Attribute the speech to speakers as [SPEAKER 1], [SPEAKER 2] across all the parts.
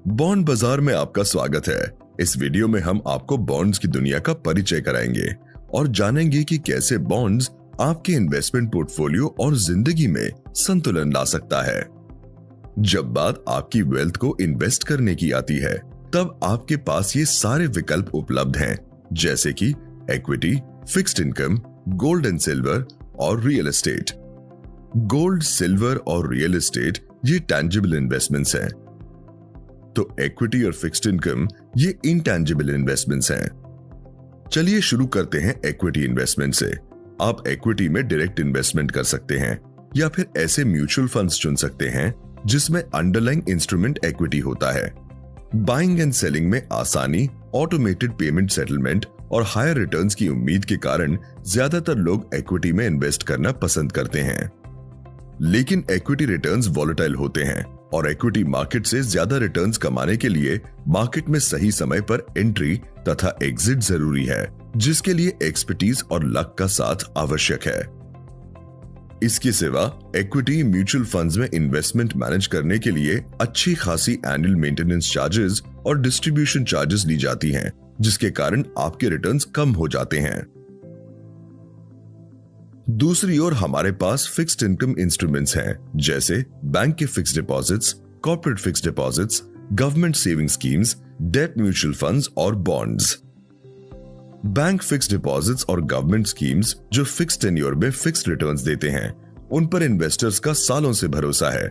[SPEAKER 1] Bond बाजार में आपका स्वागत है। इस वीडियो में हम आपको बॉन्ड्स की दुनिया का परिचय कराएंगे और जानेंगे कि कैसे बॉन्ड्स आपके इन्वेस्टमेंट पोर्टफोलियो और जिंदगी में संतुलन ला सकता है। जब बात आपकी वेल्थ को इन्वेस्ट करने की आती है, तब आपके पास ये सारे विकल्प उपलब्ध हैं, जैसे कि equity, fixed income, gold and silver और रियल एस्टेट। गोल्ड, सिल्वर और रियल एस्टेट ये टैंजिबल इन्वेस्टमेंट्स हैं, तो इक्विटी और फिक्स्ड इनकम ये इनटैंजिबल इन्वेस्टमेंट्स हैं। चलिए शुरू करते हैं इक्विटी इन्वेस्टमेंट से। आप इक्विटी में डायरेक्ट इन्वेस्टमेंट कर सकते हैं या फिर ऐसे म्यूचुअल फंड्स चुन सकते हैं जिसमें अंडरलाइंग इंस्ट्रूमेंट इक्विटी होता है। बाइंग एंड सेलिंग में आसानी, ऑटोमेटेड पेमेंट सेटलमेंट और हायर रिटर्न्स की उम्मीद के कारण ज्यादातर लोग इक्विटी में इन्वेस्ट करना पसंद करते हैं। लेकिन इक्विटी रिटर्न्स वॉलेटाइल होते हैं और इक्विटी मार्केट से ज्यादा रिटर्न्स कमाने के लिए मार्केट में सही समय पर एंट्री तथा एग्जिट जरूरी है, जिसके लिए एक्सपर्टीज और लक का साथ आवश्यक है। इसके सिवा इक्विटी म्यूचुअल फंड्स में इन्वेस्टमेंट मैनेज करने के लिए अच्छी खासी एनुअल मेंटेनेंस चार्जेस और डिस्ट्रीब्यूशन चार्जेस ली जाती हैं, जिसके कारण आपके रिटर्न्स कम हो जाते हैं। दूसरी ओर हमारे पास फिक्स्ड इनकम इंस्ट्रूमेंट्स हैं, जैसे बैंक के fixed deposits, corporate fixed deposits, government saving schemes, debt mutual funds और बॉन्ड्स। बैंक फिक्स्ड डिपॉजिट्स और गवर्नमेंट स्कीम्स जो फिक्स्ड टेन्योर में फिक्स्ड रिटर्न्स देते हैं, उन पर इन्वेस्टर्स का सालों से भरोसा है।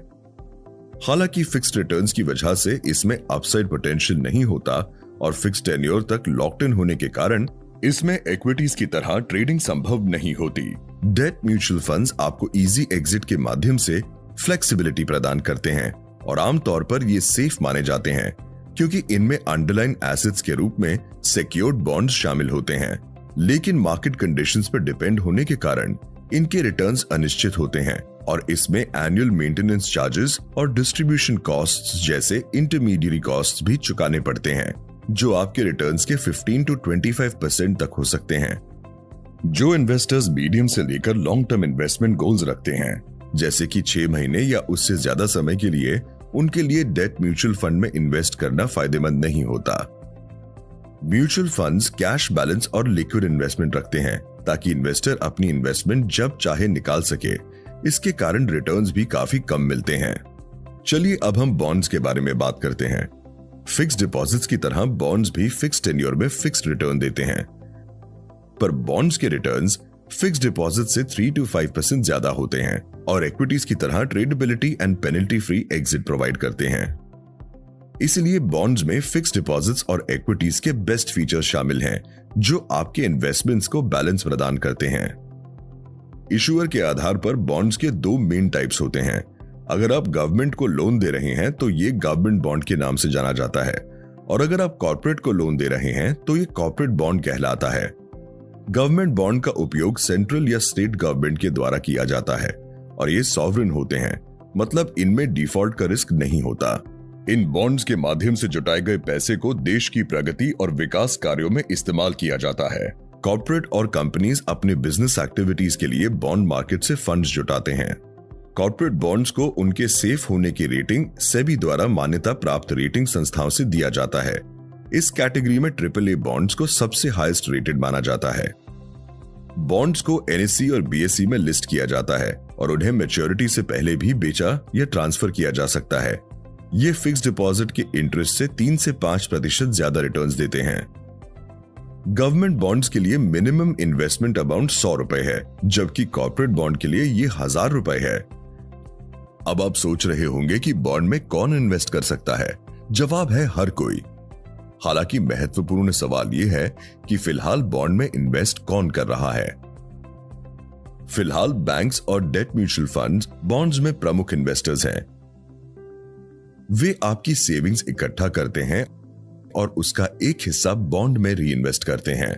[SPEAKER 1] हालांकि फिक्स्ड रिटर्न्स की वजह से इसमें अपसाइड पोटेंशियल नहीं होता और फिक्स्ड टेन्योर तक लॉक्ड इन होने के कारण इसमें इक्विटीज की तरह ट्रेडिंग संभव नहीं होती। डेट म्यूचुअल फंड्स आपको इजी एग्जिट के माध्यम से फ्लेक्सिबिलिटी प्रदान करते हैं और आमतौर पर ये सेफ माने जाते हैं, क्योंकि इनमें अंडरलाइन एसेट्स के रूप में सिक्योर्ड बॉन्ड्स शामिल होते हैं। लेकिन मार्केट कंडीशंस पर डिपेंड होने के कारण इनके रिटर्न्स अनिश्चित होते हैं और इसमें एनुअल मेंटेनेंस चार्जेस और डिस्ट्रीब्यूशन कॉस्ट्स जैसे इंटरमीडिएरी कॉस्ट्स भी चुकाने पड़ते हैं, जो आपके रिटर्न्स के 15 to 25% तक हो सकते हैं। जो इन्वेस्टर्स मीडियम से लेकर लॉन्ग टर्म इन्वेस्टमेंट गोल्स रखते हैं, जैसे कि 6 महीने या उससे ज्यादा समय के लिए, उनके लिए डेट म्यूचुअल फंड में इन्वेस्ट करना फायदेमंद नहीं होता। म्यूचुअल फंड्स कैश बैलेंस और लिक्विड इन्वेस्टमेंट रखते हैं ताकि इन्वेस्टर अपनी इन्वेस्टमेंट जब चाहे निकाल सके। इसके कारण रिटर्न्स भी काफी कम मिलते हैं। चलिए अब हम बॉन्ड्स के बारे में बात करते हैं। फिक्स्ड डिपॉजिट्स की तरह बॉन्ड्स भी फिक्स्ड टेन्योर में फिक्स्ड रिटर्न देते हैं, पर बॉन्ड्स के रिटर्न्स फिक्स्ड डिपॉजिट से 3 to 5% ज्यादा होते हैं और इक्विटीज की तरह tradability and penalty free exit provide करते हैं। इसलिए बॉन्ड्स में फिक्स्ड डिपॉजिट्स और इक्विटीज के बेस्ट फीचर्स शामिल हैं, जो आपके इन्वेस्टमेंट्स को बैलेंस प्रदान करते हैं। इशूअर के आधार पर बॉन्ड्स के 2 मेन टाइप्स होते हैं। अगर आप गवर्नमेंट को लोन दे रहे हैं तो ये गवर्नमेंट बॉन्ड के नाम से जाना जाता है, और अगर आप कॉर्पोरेट को लोन दे रहे हैं तो ये कॉर्पोरेट बॉन्ड कहलाता है। गवर्नमेंट बॉन्ड का उपयोग सेंट्रल या स्टेट गवर्नमेंट के द्वारा किया जाता है और ये सॉवरेन होते हैं, मतलब इनमें डिफॉल्ट का रिस्क नहीं होता। इन बॉन्ड्स के माध्यम से जुटाए गए पैसे को देश की प्रगति और विकास कार्यों में इस्तेमाल किया जाता है। कॉर्पोरेट और कंपनीज अपने बिजनेस एक्टिविटीज के लिए बॉन्ड मार्केट से फंड्स जुटाते हैं। कॉर्पोरेट बॉन्ड्स को उनके सेफ होने की रेटिंग सेबी द्वारा मान्यता प्राप्त रेटिंग संस्थाओं से दिया जाता है। इस कैटेगरी में AAA बॉन्ड्स को सबसे हाईएस्ट रेटेड माना जाता है। बॉन्ड्स को NSE और BSE में लिस्ट किया जाता है और उन्हें मैच्योरिटी से पहले भी बेचा या ट्रांसफर किया जा सकता है। ये फिक्स्ड डिपॉजिट के इंटरेस्ट से 3 से 5% ज्यादा रिटर्न्स देते हैं। गवर्नमेंट बॉन्ड्स के लिए मिनिमम इन्वेस्टमेंट अमाउंट 100 रुपए है, जबकि कॉर्पोरेट बॉन्ड के लिए ये 1000 रुपए है। अब आप सोच रहे होंगे कि बॉन्ड में कौन इन्वेस्ट कर सकता है? जवाब है हर कोई। हालांकि महत्वपूर्ण सवाल यह है कि फिलहाल बॉन्ड में इन्वेस्ट कौन कर रहा है। फिलहाल बैंक्स और डेट म्यूचुअल फंड्स बॉन्ड्स में प्रमुख इन्वेस्टर्स हैं। वे आपकी सेविंग्स इकट्ठा करते हैं और उसका एक हिस्सा बॉन्ड में री इन्वेस्ट करते हैं।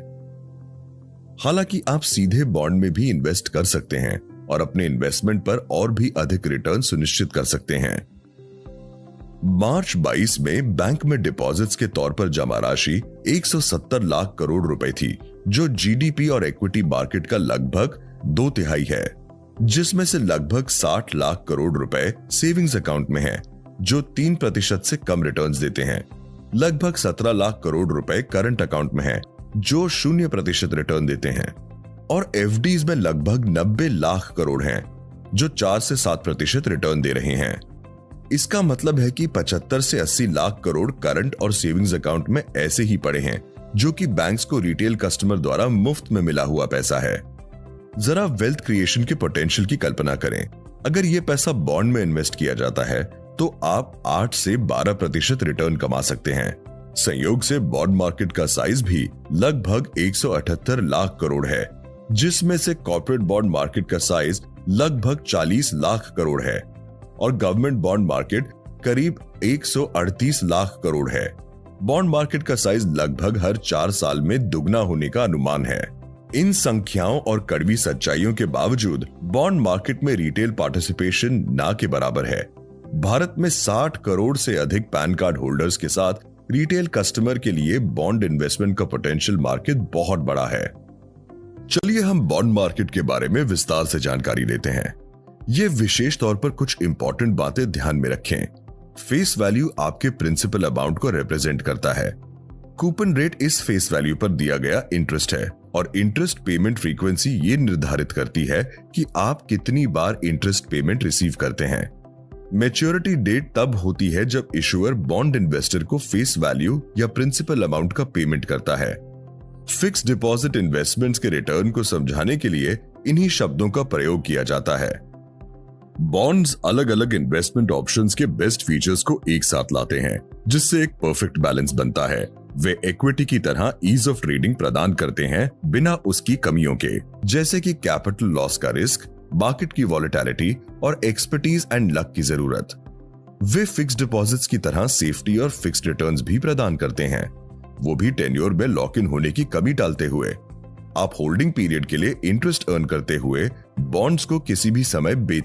[SPEAKER 1] हालांकि आप सीधे बॉन्ड में भी इन्वेस्ट कर सकते हैं और अपने इन्वेस्टमेंट पर और भी अधिक रिटर्न सुनिश्चित कर सकते हैं। मार्च 22 में बैंक में डिपॉजिट्स के तौर पर जमा राशि 170 लाख करोड़ रुपए थी, जो जीडीपी और इक्विटी मार्केट का लगभग 2/3 है, जिसमें से लगभग 60 लाख करोड़ रुपए सेविंग्स अकाउंट में है, जो 3% से कम रिटर्न्स देते हैं। लगभग 17 लाख करोड़ रुपए करंट अकाउंट में हैं, जो 0% रिटर्न देते हैं। और एफडीज में लगभग 90 लाख करोड़ हैं, जो 4 से 7% रिटर्न दे रहे हैं। इसका मतलब है कि 75 से 80 लाख करोड़ करंट और सेविंग्स अकाउंट में ऐसे ही पड़े हैं, जो कि बैंक्स को रिटेल कस्टमर द्वारा मुफ्त में मिला हुआ पैसा है। जरा वेल्थ क्रिएशन के पोटेंशियल की कल्पना करें। अगर यह पैसा बॉन्ड में इन्वेस्ट किया जाता है तो आप 8 से 12% रिटर्न कमा सकते हैं। संयोग से बॉन्ड मार्केट का साइज भी लगभग 178 लाख करोड़ है, जिसमें से कॉर्पोरेट बॉन्ड मार्केट का साइज लगभग 40 लाख करोड़ है और गवर्नमेंट बॉन्ड मार्केट करीब 138 लाख करोड़ है। बॉन्ड मार्केट का साइज लगभग हर 4 साल में दुगना होने का अनुमान है। इन संख्याओं और कड़वी सच्चाइयों के बावजूद बॉन्ड मार्केट में रिटेल पार्टिसिपेशन ना के बराबर है। भारत में 60 करोड़ से अधिक पैन कार्ड होल्डर्स के साथ रिटेल कस्टमर के लिए बॉन्ड इन्वेस्टमेंट का पोटेंशियल मार्केट बहुत बड़ा है। चलिए हम बॉन्ड मार्केट के बारे में विस्तार से जानकारी लेते हैं। ये विशेष तौर पर कुछ इंपॉर्टेंट बातें ध्यान में रखें। फेस वैल्यू आपके प्रिंसिपल अमाउंट को रिप्रेजेंट करता है। कूपन रेट इस फेस वैल्यू पर दिया गया इंटरेस्ट है और इंटरेस्ट पेमेंट फ्रीक्वेंसी ये निर्धारित करती है कि आप कितनी बार इंटरेस्ट पेमेंट रिसीव करते हैं। मैच्योरिटी डेट तब होती है जब इशुअर बॉन्ड इन्वेस्टर को फेस वैल्यू या प्रिंसिपल अमाउंट का पेमेंट करता है। फिक्स्ड डिपॉजिट इन्वेस्टमेंट्स के रिटर्न को समझाने के लिए इन्हीं शब्दों का प्रयोग किया जाता है। बॉन्ड्स अलग अलग इन्वेस्टमेंट ऑप्शंस के बेस्ट फीचर्स को एक साथ लाते हैं, जिससे एक परफेक्ट बैलेंस बनता है। वे इक्विटी की तरह ईज ऑफ ट्रेडिंग प्रदान करते हैं बिना उसकी कमियों के, जैसे कि कैपिटल लॉस का रिस्क, मार्केट की वॉलेटिलिटी और एक्सपर्टीज एंड लक की जरूरत। वे फिक्स्ड डिपॉजिट्स की तरह सेफ्टी और फिक्स्ड रिटर्न्स भी प्रदान करते हैं, वो भी टेन्योर में लॉक इन होने की कमी टालते हुए। आप होल्डिंग पीरियड के लिए इंटरेस्ट अर्न करते हुए बॉन्ड्स को किसी भी समय बेच